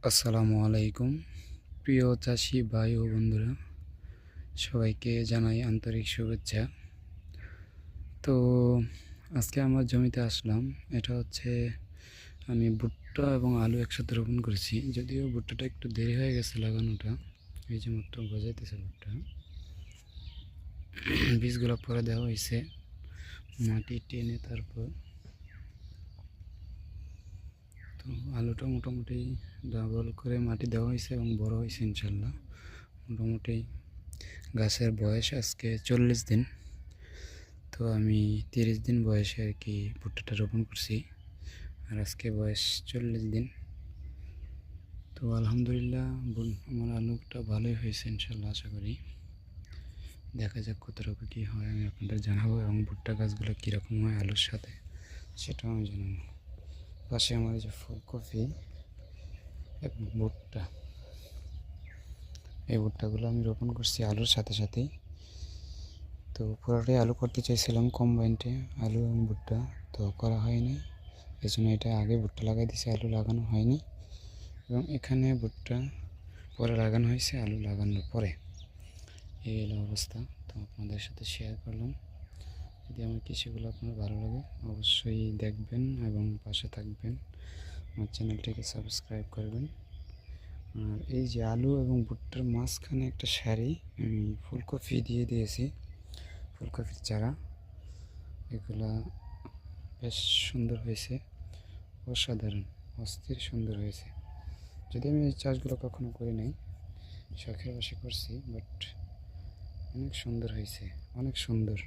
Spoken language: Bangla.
আসসালামু আলাইকুম। প্রিয় চাষি ভাই ও বন্ধুরা, সবাইকে জানাই আন্তরিক শুভেচ্ছা। তো আজকে আমার জমিতে আসলাম। এটা হচ্ছে আমি ভুট্টা এবং আলু একসাথে রোপণ করেছি। যদিও ভুট্টাটা একটু দেরি হয়ে গেছে লাগানোটা। এই যে মাত্র গজাইতেছে ভুট্টা। বীজগুলো পরে দেওয়া হয়েছে, মাটি টেনে তারপর। তো আলুটা মোটামুটি ডাবল করে মাটি দেওয়া হয়েছে এবং বড় হয়েছে ইনশাল্লাহ। মোটামুটি গাছের বয়স আজকে 40 দিন। তো আমি 30 দিন বয়সে আর কি ভুট্টাটা রোপণ করছি, আর আজকে বয়স 40 দিন। তো আলহামদুলিল্লাহ আমার আলুটা ভালোই হয়েছে ইনশাল্লাহ, আশা করি। দেখা যাক কতটুকু কী হয়, আমি আপনাদের জানাবো, এবং ভুট্টা গাছগুলো কীরকম হয় আলুর সাথে সেটাও আমি জানাবো। পাশে আমার এই যে ফুলকপি এবং ভুট্টা, এই ভুট্টাগুলো আমি রোপণ করছি আলুর সাথে সাথেই। তো পুরোটাই আলু করতে চাইছিলাম কম্বাইন্ডে, আলু এবং ভুট্টা, তো করা হয়নি। এই জন্য এটা আগে ভুট্টা লাগাই দিয়েছে, আলু লাগানো হয়নি। এবং এখানে ভুট্টা পরে লাগানো হয়েছে আলু লাগানোর পরে। এই হলো অবস্থা। তো আপনাদের সাথে শেয়ার করলাম। যদি আমার কৃষিগুলো আপনার ভালো লাগে অবশ্যই দেখবেন এবং পাশে থাকবেন, আমার চ্যানেলটিকে সাবস্ক্রাইব করবেন। আর এই যে আলু এবং ভুট্টার মাঝখানে একটা সারি আমি ফুলকপি দিয়ে দিয়েছি, ফুলকপির চারা। এগুলা বেশ সুন্দর হয়েছে, অসাধারণ, অস্থির সুন্দর হয়েছে। যদি আমি এই চাষগুলো কখনো করি নাই, শখের বশে করছি, বাট অনেক সুন্দর হয়েছে, অনেক সুন্দর।